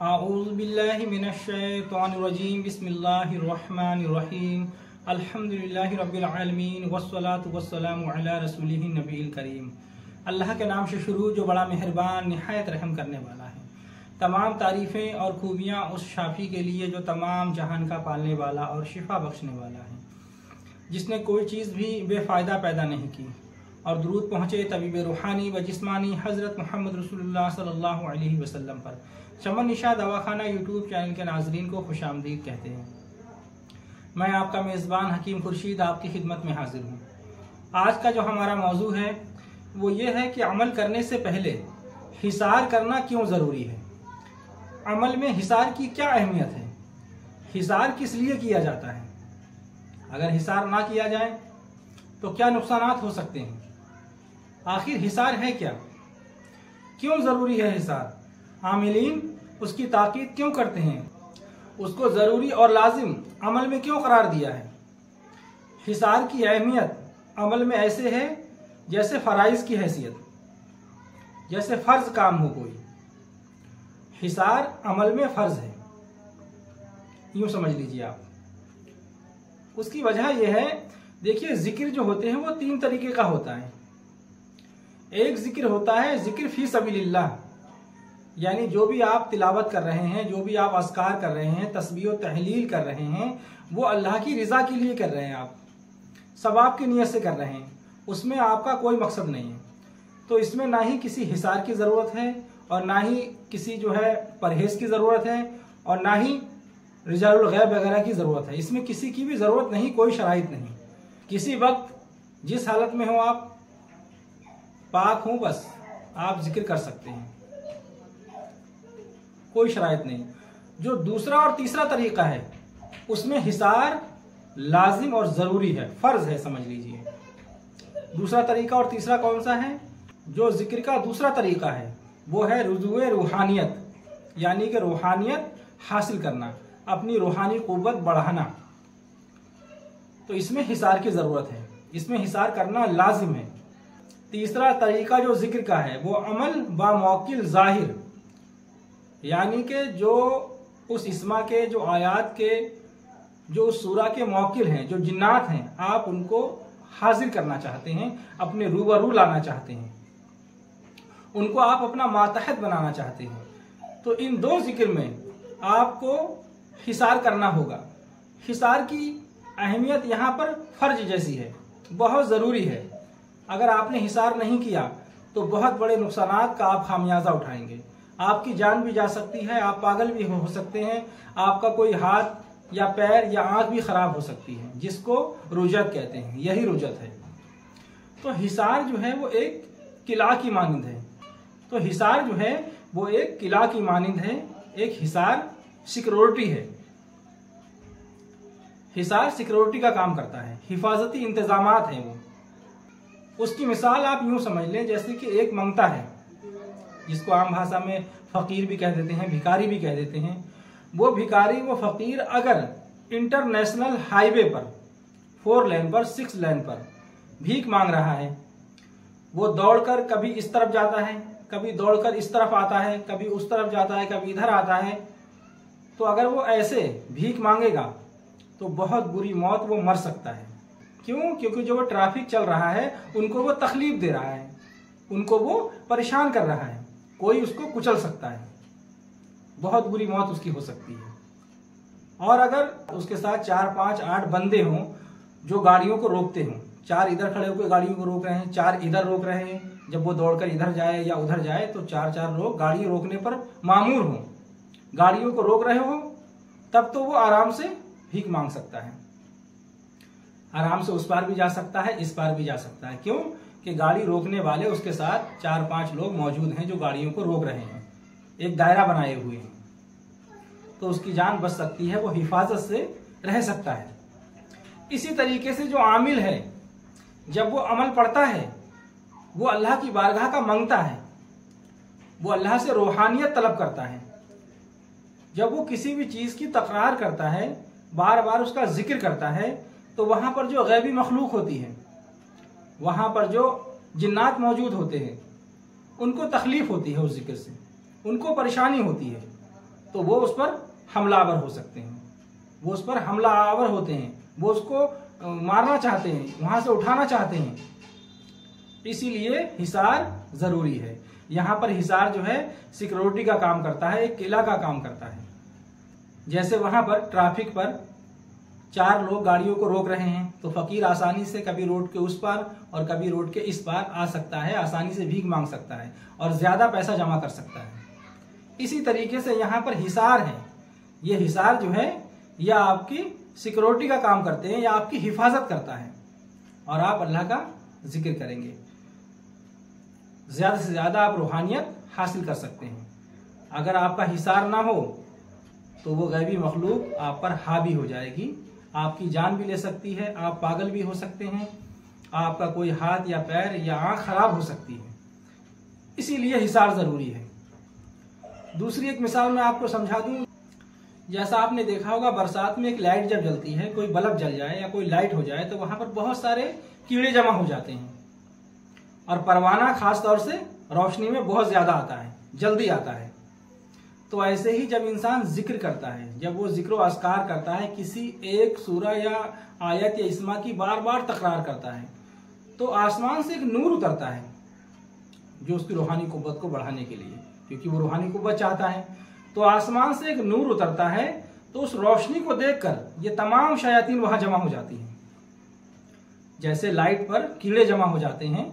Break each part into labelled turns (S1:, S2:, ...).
S1: आऊज़ु बिल्लाहि मिनश्शैतानिर्रजीम बिस्मिल्लाहिर्रहमानिर्रहीम अल्हम्दुलिल्लाहि रब्बिल आलमीन वस्सलातु वस्सलामु अला रसूलिहि नबील करीम। अल्लाह के नाम से शुरू जो बड़ा मेहरबान निहायत रहम करने वाला है। तमाम तारीफ़ें और खूबियाँ उस शाफ़ी के लिए जो तमाम जहान का पालने वाला और शिफा बख्शने वाला है, जिसने कोई चीज़ भी बेफ़ायदा पैदा नहीं की। और दुरूद पहुँचे तबीब रूहानी व जिस्मानी हज़रत मोहम्मद रसूलुल्लाह सल्लल्लाहु अलैहि वसल्लम पर। चमन निशा दवाखाना यूट्यूब चैनल के नाज़रीन को खुशामदीद कहते हैं। मैं आपका मेज़बान हकीम खुर्शीद आपकी खिदमत में हाजिर हूँ। आज का जो हमारा मौजू है वो ये है कि अमल करने से पहले हिसार करना क्यों ज़रूरी है। अमल में हिसार की क्या अहमियत है, हिसार किस लिए किया जाता है, अगर हिसार ना किया जाए तो क्या नुकसानात हो सकते हैं, आखिर हिसार है क्या, क्यों ज़रूरी है हिसार, आमिलीन उसकी ताकीद क्यों करते हैं, उसको ज़रूरी और लाजिम अमल में क्यों करार दिया है। हिसार की अहमियत अमल में ऐसे है जैसे फ़राइज़ की हैसियत, जैसे फ़र्ज काम हो कोई। हिसार अमल में फ़र्ज है, यूँ समझ लीजिए आप। उसकी वजह यह है, देखिए ज़िक्र जो होते हैं वो तीन तरीके का होता है। एक ज़िक्र होता है ज़िक्र फ़ी सबीलिल्लाह, यानी जो भी आप तिलावत कर रहे हैं, जो भी आप अस्कार कर रहे हैं, तस्बीह और तहलील कर रहे हैं, वो अल्लाह की रज़ा के लिए कर रहे हैं, आप सवाब की नीयत से कर रहे हैं, उसमें आपका कोई मकसद नहीं है। तो इसमें ना ही किसी हिसार की ज़रूरत है और ना ही किसी जो है परहेज़ की ज़रूरत है और ना ही रिजालुल गैब वगैरह की ज़रूरत है। इसमें किसी की भी ज़रूरत नहीं, कोई शराइत नहीं। किसी वक्त जिस हालत में हो आप, पाक हो, बस आप जिक्र कर सकते हैं, कोई शराइत नहीं। जो दूसरा और तीसरा तरीका है उसमें हिसार लाजिम और ज़रूरी है, फ़र्ज है, समझ लीजिए। दूसरा तरीका और तीसरा कौन सा है? जो जिक्र का दूसरा तरीका है वो है रुजूए रूहानियत, यानी कि रूहानियत हासिल करना, अपनी रूहानी क़ुव्वत बढ़ाना। तो इसमें हिसार की ज़रूरत है, इसमें हिसार करना लाजिम है। तीसरा तरीका जो जिक्र का है वो अमल बा मौकिल ज़ाहिर, यानी कि जो उस इस्मा के, जो आयात के, जो उस सूरा के मौकिल हैं, जो जिन्नात हैं, आप उनको हाजिर करना चाहते हैं, अपने रूबरू लाना चाहते हैं, उनको आप अपना मातहत बनाना चाहते हैं। तो इन दो जिक्र में आपको हिसार करना होगा। हिसार की अहमियत यहाँ पर फ़र्ज जैसी है, बहुत ज़रूरी है। अगर आपने हिसार नहीं किया तो बहुत बड़े नुकसानात का आप खामियाजा उठाएंगे। आपकी जान भी जा सकती है, आप पागल भी हो सकते हैं, आपका कोई हाथ या पैर या आंख भी खराब हो सकती है, जिसको रुजत कहते हैं, यही रुजत है। तो हिसार जो है वो एक किला की मानिंद है। तो हिसार जो है वो एक किला की मानिंद है, एक हिसार सिक्योरिटी है। हिसार सिक्योरिटी का काम करता है, हिफाजती इंतजामात हैं वो। उसकी मिसाल आप यूं समझ लें जैसे कि एक मंगता है, जिसको आम भाषा में फ़कीर भी कह देते हैं, भिखारी भी कह देते हैं। वो भिखारी, वो फ़कीर अगर इंटरनेशनल हाईवे पर 4 लेन पर, 6 लेन पर भीख मांग रहा है, वो दौड़कर कभी इस तरफ जाता है, कभी दौड़कर इस तरफ आता है, कभी उस तरफ जाता है, कभी इधर आता है, तो अगर वो ऐसे भीख मांगेगा तो बहुत बुरी मौत वो मर सकता है। क्यों? क्योंकि जो वो ट्रैफिक चल रहा है उनको वो तकलीफ दे रहा है, उनको वो परेशान कर रहा है, कोई उसको कुचल सकता है, बहुत बुरी मौत उसकी हो सकती है। और अगर उसके साथ 4, 5, 8 बंदे हों जो गाड़ियों को रोकते हों, 4 इधर खड़े होकर गाड़ियों को रोक रहे हैं, 4 इधर रोक रहे हैं, जब वो दौड़कर इधर जाए या उधर जाए तो 4 लोग गाड़ी रोकने पर मामूर हों, गाड़ियों को रोक रहे हो, तब तो वो आराम से भीख मांग सकता है, आराम से उस पार भी जा सकता है, इस पार भी जा सकता है। क्यों? कि गाड़ी रोकने वाले उसके साथ 4-5 लोग मौजूद हैं जो गाड़ियों को रोक रहे हैं, एक दायरा बनाए हुए हैं, तो उसकी जान बच सकती है, वो हिफाजत से रह सकता है। इसी तरीके से जो आमिल है, जब वो अमल पढ़ता है, वो अल्लाह की बारगाह का मंगता है, वो अल्लाह से रूहानियत तलब करता है। जब वो किसी भी चीज़ की तकरार करता है, बार बार उसका जिक्र करता है, तो वहाँ पर जो गैबी मखलूक होती है, वहाँ पर जो जिन्नात मौजूद होते हैं, उनको तकलीफ होती है उस जिक्र से, उनको परेशानी होती है। तो वो उस पर हमलावर हो सकते हैं, वो उस पर हमलावर होते हैं, वो उसको मारना चाहते हैं, वहां से उठाना चाहते हैं। इसीलिए हिसार जरूरी है। यहाँ पर हिसार जो है सिक्योरिटी का काम करता है, एक किला का काम करता है। जैसे वहां पर ट्रैफिक पर 4 लोग गाड़ियों को रोक रहे हैं, तो फकीर आसानी से कभी रोड के उस पार और कभी रोड के इस पार आ सकता है, आसानी से भीख मांग सकता है और ज्यादा पैसा जमा कर सकता है। इसी तरीके से यहाँ पर हिसार है। ये हिसार जो है यह आपकी सिक्योरिटी का काम करते हैं या आपकी हिफाजत करता है, और आप अल्लाह का जिक्र करेंगे, ज्यादा से ज्यादा आप रूहानियत हासिल कर सकते हैं। अगर आपका हिसार ना हो तो वो गैबी मखलूक आप पर हावी हो जाएगी, आपकी जान भी ले सकती है, आप पागल भी हो सकते हैं, आपका कोई हाथ या पैर या आंख खराब हो सकती है। इसीलिए हिसार जरूरी है। दूसरी एक मिसाल मैं आपको समझा दूं। जैसा आपने देखा होगा बरसात में एक लाइट जब जलती है, कोई बल्ब जल जाए या कोई लाइट हो जाए, तो वहां पर बहुत सारे कीड़े जमा हो जाते हैं, और परवाना खास तौर से रोशनी में बहुत ज्यादा आता है, जल्दी आता है। तो ऐसे ही जब इंसान जिक्र करता है, जब वो जिक्र अस्कार करता है, किसी एक सूरा या आयत या इस्मा की बार बार तकरार करता है, तो आसमान से एक नूर उतरता है जो उसकी रूहानी कुव्वत को बढ़ाने के लिए, क्योंकि वो रूहानी कुव्वत चाहता है। तो आसमान से एक नूर उतरता है, तो उस रोशनी को देखकर ये तमाम शयातीन वहां जमा हो जाती हैं। जैसे लाइट पर कीड़े जमा हो जाते हैं,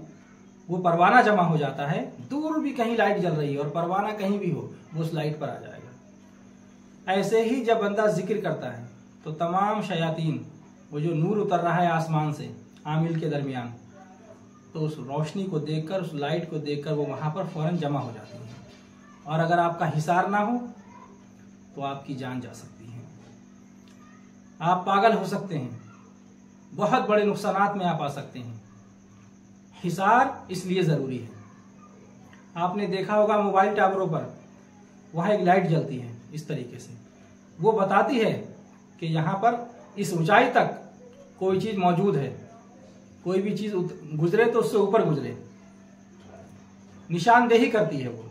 S1: वो परवाना जमा हो जाता है। दूर भी कहीं लाइट जल रही है और परवाना कहीं भी हो, वो उस लाइट पर आ जाएगा। ऐसे ही जब बंदा जिक्र करता है तो तमाम शयातीन, वो जो नूर उतर रहा है आसमान से आमिल के दरमियान, तो उस रोशनी को देखकर, उस लाइट को देखकर वो वहां पर फौरन जमा हो जाती है। और अगर आपका हिसार ना हो तो आपकी जान जा सकती है, आप पागल हो सकते हैं, बहुत बड़े नुकसानात में आप आ सकते हैं। हिसार इसलिए जरूरी है। आपने देखा होगा मोबाइल टावरों पर वहां एक लाइट जलती है इस तरीके से, वो बताती है कि यहां पर इस ऊंचाई तक कोई चीज मौजूद है, कोई भी चीज गुजरे तो उससे ऊपर गुजरे, निशानदेही करती है वो।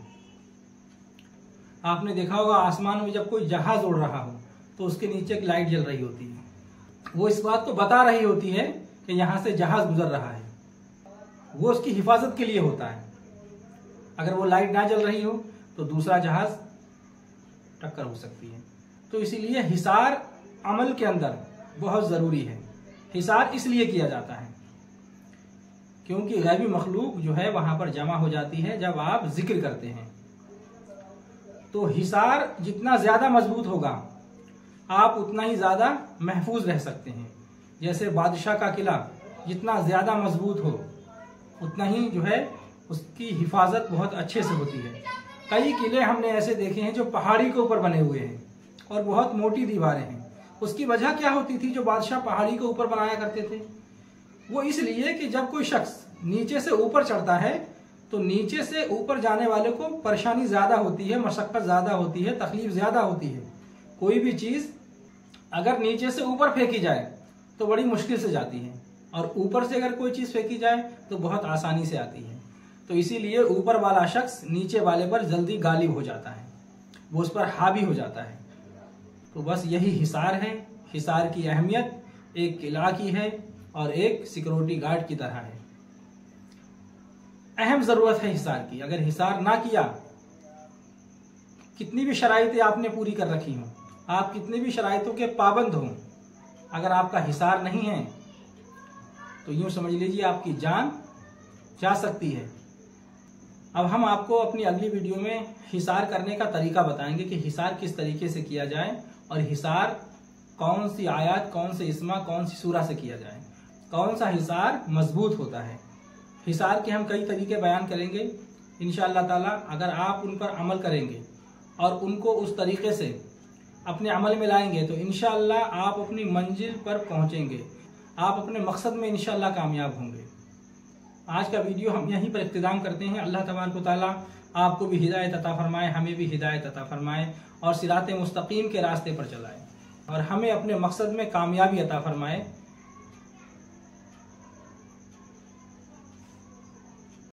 S1: आपने देखा होगा आसमान में जब कोई जहाज उड़ रहा हो तो उसके नीचे एक लाइट जल रही होती है, वो इस बात को बता रही होती है कि यहां से जहाज गुजर रहा है, वो उसकी हिफाजत के लिए होता है। अगर वो लाइट ना जल रही हो तो दूसरा जहाज टक्कर हो सकती है। तो इसीलिए हिसार अमल के अंदर बहुत जरूरी है। हिसार इसलिए किया जाता है क्योंकि गैबी मखलूक जो है वहां पर जमा हो जाती है जब आप जिक्र करते हैं। तो हिसार जितना ज्यादा मजबूत होगा आप उतना ही ज्यादा महफूज रह सकते हैं। जैसे बादशाह का किला जितना ज्यादा मजबूत हो उतना ही जो है उसकी हिफाजत बहुत अच्छे से होती है। कई किले हमने ऐसे देखे हैं जो पहाड़ी के ऊपर बने हुए हैं और बहुत मोटी दीवारें हैं। उसकी वजह क्या होती थी? जो बादशाह पहाड़ी के ऊपर बनाया करते थे वो इसलिए कि जब कोई शख्स नीचे से ऊपर चढ़ता है तो नीचे से ऊपर जाने वाले को परेशानी ज्यादा होती है, मशक्कत ज्यादा होती है, तकलीफ ज्यादा होती है। कोई भी चीज अगर नीचे से ऊपर फेंकी जाए तो बड़ी मुश्किल से जाती है और ऊपर से अगर कोई चीज फेंकी जाए तो बहुत आसानी से आती है। तो इसीलिए ऊपर वाला शख्स नीचे वाले पर जल्दी गालिब हो जाता है, वो उस पर हावी हो जाता है। तो बस यही हिसार है। हिसार की अहमियत एक किला की है और एक सिक्योरिटी गार्ड की तरह है। अहम जरूरत है हिसार की। अगर हिसार ना किया, कितनी भी शराइतें आपने पूरी कर रखी हों, आप कितनी भी शराइतों के पाबंद हों, अगर आपका हिसार नहीं है तो यूं समझ लीजिए आपकी जान जा सकती है। अब हम आपको अपनी अगली वीडियो में हिसार करने का तरीका बताएंगे कि हिसार किस तरीके से किया जाए और हिसार कौन सी आयत, कौन से इस्मा, कौन सी सूरा से किया जाए, कौन सा हिसार मजबूत होता है। हिसार के हम कई तरीके बयान करेंगे इंशाअल्लाह ताला। अगर आप उन पर अमल करेंगे और उनको उस तरीके से अपने अमल में लाएंगे तो इंशाअल्लाह आप अपनी मंजिल पर पहुंचेंगे, आप अपने मकसद में इंशाअल्लाह कामयाब होंगे। आज का वीडियो हम यहीं पर इख्तिताम करते हैं। अल्लाह तबारक व तआला आपको भी हिदायत अता फरमाए, हमें भी हिदायत अता फरमाए और सिराते मुस्तकीम के रास्ते पर चलाए और हमें अपने मकसद में कामयाबी अता फरमाए।